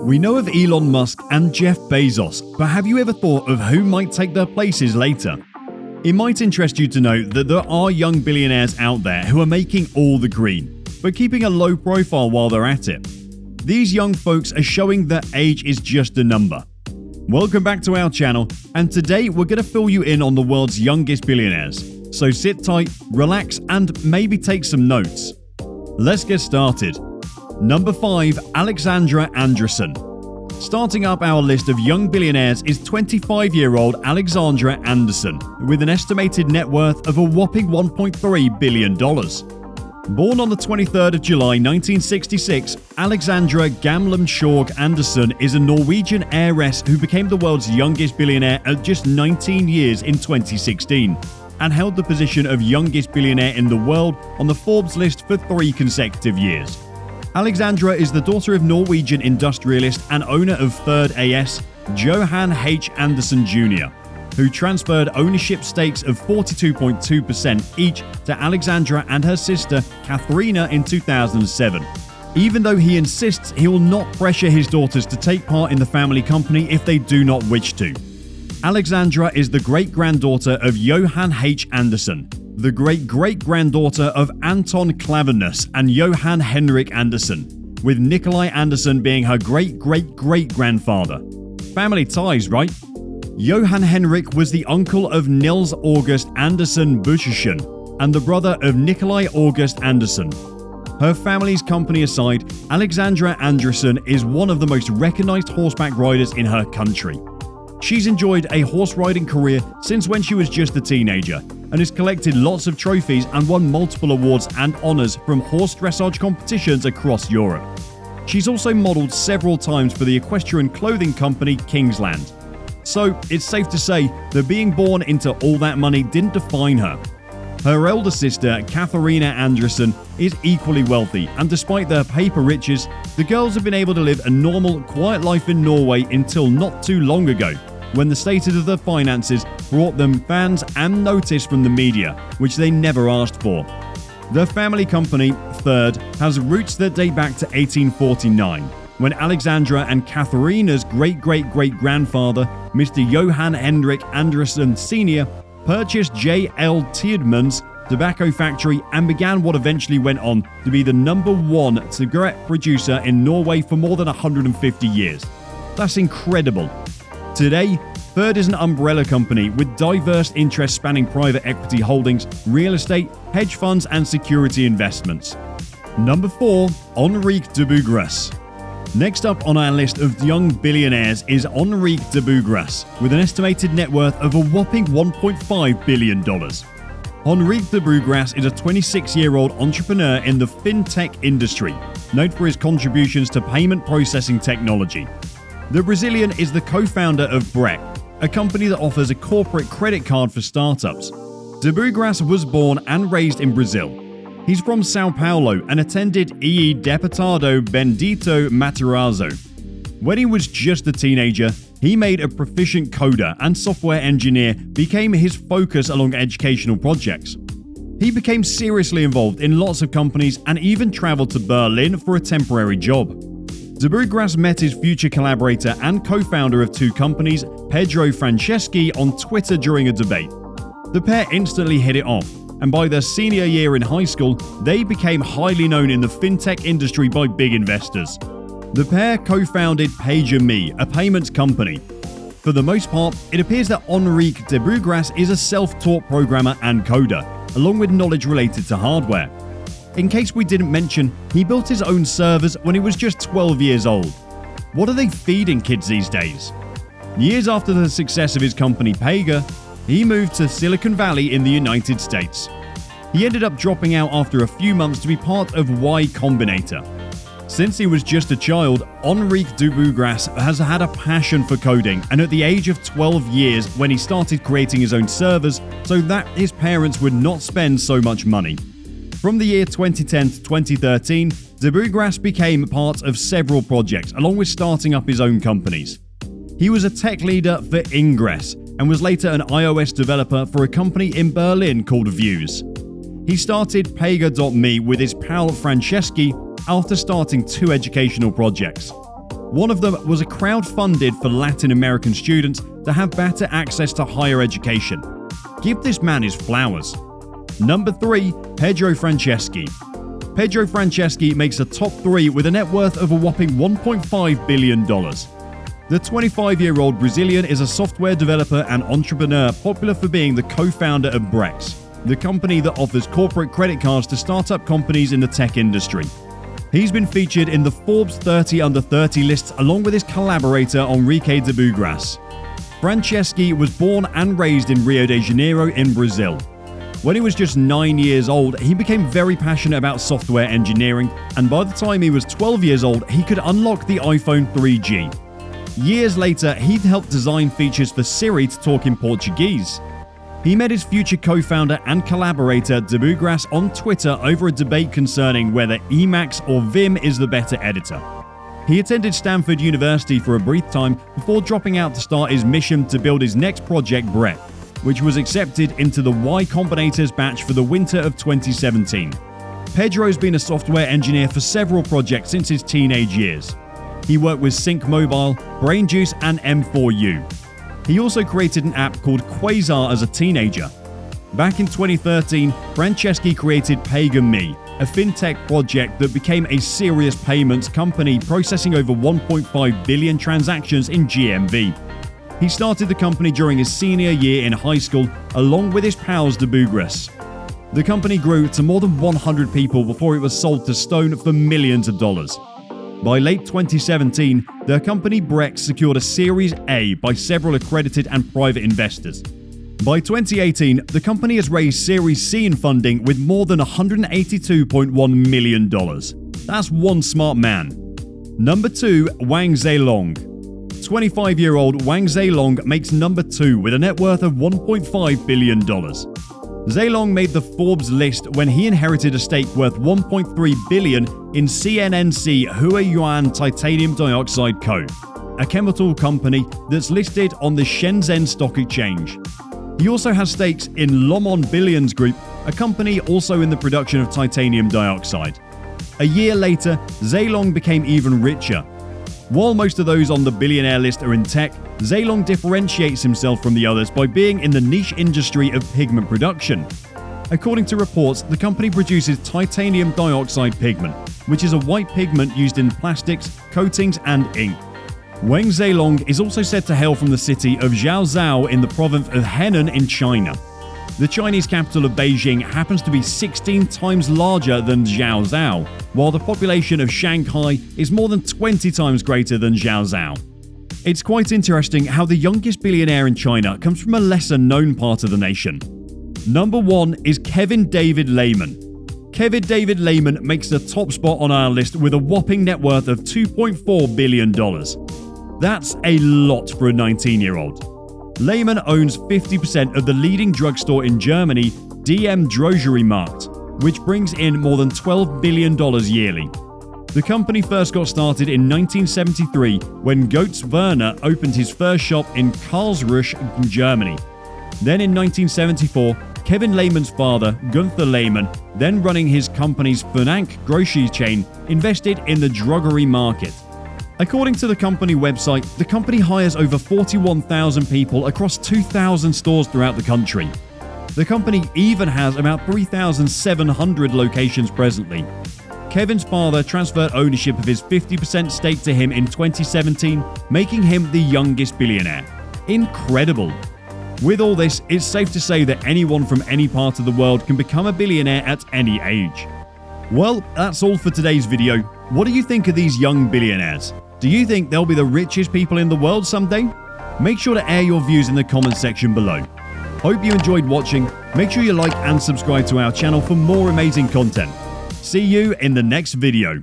We know of Elon Musk and Jeff Bezos, but have you ever thought of who might take their places later? It might interest you to know that there are young billionaires out there who are making all the green, but keeping a low profile while they're at it. These young folks are showing that age is just a number. Welcome back to our channel, and today we're going to fill you in on the world's youngest billionaires. So sit tight, relax, and maybe take some notes. Let's get started. Number 5. Alexandra Andreessen. Starting up our list of young billionaires is 25-year-old Alexandra Andreessen, with an estimated net worth of a whopping $1.3 billion. Born on the 23rd of July 1966, Alexandra Gamlemsjorg Andreessen is a Norwegian heiress who became the world's youngest billionaire at just 19 years in 2016, and held the position of youngest billionaire in the world on the Forbes list for 3 consecutive years. Alexandra is the daughter of Norwegian industrialist and owner of Third AS, Johan H. Andersen Jr., who transferred ownership stakes of 42.2% each to Alexandra and her sister Katharina in 2007. Even though he insists he will not pressure his daughters to take part in the family company if they do not wish to. Alexandra is the great-granddaughter of Johan H. Andersen, the great-great-granddaughter of Anton Klaveness and Johan Henrik Andersen, with Nikolai Andersen being her great-great-great-grandfather. Family ties, right? Johan Henrik was the uncle of Nils August Andersen Buschischen and the brother of Nikolai August Andersen. Her family's company aside, Alexandra Andreessen is one of the most recognized horseback riders in her country. She's enjoyed a horse riding career since when she was just a teenager, and has collected lots of trophies and won multiple awards and honors from horse dressage competitions across Europe. She's also modeled several times for the equestrian clothing company Kingsland. So it's safe to say that being born into all that money didn't define her. Her elder sister, Katharina Andreessen, is equally wealthy, and despite their paper riches, the girls have been able to live a normal, quiet life in Norway until not too long ago, when the status of their finances brought them fans and notice from the media, which they never asked for. Their family company, Third, has roots that date back to 1849, when Alexandra and Katharina's great-great-great-grandfather, Mr. Johan Henrik Andreessen Sr., purchased J.L. Tiedemann's tobacco factory and began what eventually went on to be the #1 cigarette producer in Norway for more than 150 years. That's incredible. Today, Third is an umbrella company with diverse interests spanning private equity holdings, real estate, hedge funds, and security investments. Number 4. Henrique de Bourgasse. Next up on our list of young billionaires is Henrique de Bourgasse, with an estimated net worth of a whopping $1.5 billion. Henrique de Bourgasse is a 26-year-old entrepreneur in the fintech industry, known for his contributions to payment processing technology. The Brazilian is the co-founder of Breck, a company that offers a corporate credit card for startups. De Bourgasse was born and raised in Brazil. He's from Sao Paulo and attended E. Deputado Bendito Matarazzo. When he was just a teenager, he made a proficient coder, and software engineer became his focus along educational projects. He became seriously involved in lots of companies and even traveled to Berlin for a temporary job. De Bourgasse met his future collaborator and co-founder of 2 companies, Pedro Franceschi, on Twitter during a debate. The pair instantly hit it off, and by their senior year in high school, they became highly known in the fintech industry by big investors. The pair co-founded PagerMe, a payments company. For the most part, it appears that Henrique de Bourgasse is a self-taught programmer and coder, along with knowledge related to hardware. In case we didn't mention, he built his own servers when he was just 12 years old. What are they feeding kids these days? Years after the success of his company Pega, he moved to Silicon Valley in the United States. He ended up dropping out after a few months to be part of Y Combinator. Since he was just a child, Henrique de Bourgasse has had a passion for coding, and at the age of 12 years when he started creating his own servers so that his parents would not spend so much money. From the year 2010 to 2013, de Bourgasse became part of several projects along with starting up his own companies. He was a tech leader for Ingress and was later an iOS developer for a company in Berlin called Views. He started Pega.me with his pal Franceschi after starting 2 educational projects. One of them was a crowd-funded for Latin American students to have better access to higher education. Give this man his flowers. Number 3. Pedro Franceschi. Pedro Franceschi makes the top 3 with a net worth of a whopping $1.5 billion. The 25-year-old Brazilian is a software developer and entrepreneur popular for being the co-founder of Brex, the company that offers corporate credit cards to startup companies in the tech industry. He's been featured in the Forbes 30 Under 30 lists along with his collaborator Enrique de Bugras. Franceschi was born and raised in Rio de Janeiro in Brazil. When he was just 9 years old, he became very passionate about software engineering, and by the time he was 12 years old, he could unlock the iPhone 3G. Years later, he'd helped design features for Siri to talk in Portuguese. He met his future co-founder and collaborator de Bugras on Twitter over a debate concerning whether Emacs or Vim is the better editor. He attended Stanford University for a brief time before dropping out to start his mission to build his next project, Brett, which was accepted into the Y Combinator's batch for the winter of 2017. Pedro's been a software engineer for several projects since his teenage years. He worked with Sync Mobile, Brainjuice, and M4U. He also created an app called Quasar as a teenager. Back in 2013, Franceschi created Pay.me, a fintech project that became a serious payments company processing over 1.5 billion transactions in GMV. He started the company during his senior year in high school along with his pals de Bugras. The company grew to more than 100 people before it was sold to Stone for millions of dollars. By late 2017, the company Brex secured a Series A by several accredited and private investors. By 2018, the company has raised Series C in funding with more than $182.1 million. That's one smart man. Number 2. Wang Zhelong. 25-year-old Wang Zhelong makes number 2 with a net worth of $1.5 billion. Zhelong made the Forbes list when he inherited a stake worth $1.3 billion in CNNC Huayuan Titanium Dioxide Co., a chemical company that's listed on the Shenzhen Stock Exchange. He also has stakes in Lomon Billions Group, a company also in the production of titanium dioxide. A year later, Zhelong became even richer. While most of those on the billionaire list are in tech, Zhelong differentiates himself from the others by being in the niche industry of pigment production. According to reports, the company produces titanium dioxide pigment, which is a white pigment used in plastics, coatings, and ink. Wang Zhelong is also said to hail from the city of Zhaozhou in the province of Henan in China. The Chinese capital of Beijing happens to be 16 times larger than Zhaozhou, while the population of Shanghai is more than 20 times greater than Zhaozhou. It's quite interesting how the youngest billionaire in China comes from a lesser-known part of the nation. Number 1 is Kevin David Lehman. Kevin David Lehman makes the top spot on our list with a whopping net worth of $2.4 billion. That's a lot for a 19-year-old. Lehman owns 50% of the leading drugstore in Germany, DM Drogeriemarkt, which brings in more than $12 billion yearly. The company first got started in 1973 when Gates Werner opened his first shop in Karlsruhe, Germany. Then in 1974, Kevin Lehman's father, Gunther Lehman, then running his company's Fnac grocery chain, invested in the druggery market. According to the company website, the company hires over 41,000 people across 2,000 stores throughout the country. The company even has about 3,700 locations presently. Kevin's father transferred ownership of his 50% stake to him in 2017, making him the youngest billionaire. Incredible! With all this, it's safe to say that anyone from any part of the world can become a billionaire at any age. Well, that's all for today's video. What do you think of these young billionaires? Do you think they'll be the richest people in the world someday? Make sure to air your views in the comment section below. Hope you enjoyed watching. Make sure you like and subscribe to our channel for more amazing content. See you in the next video.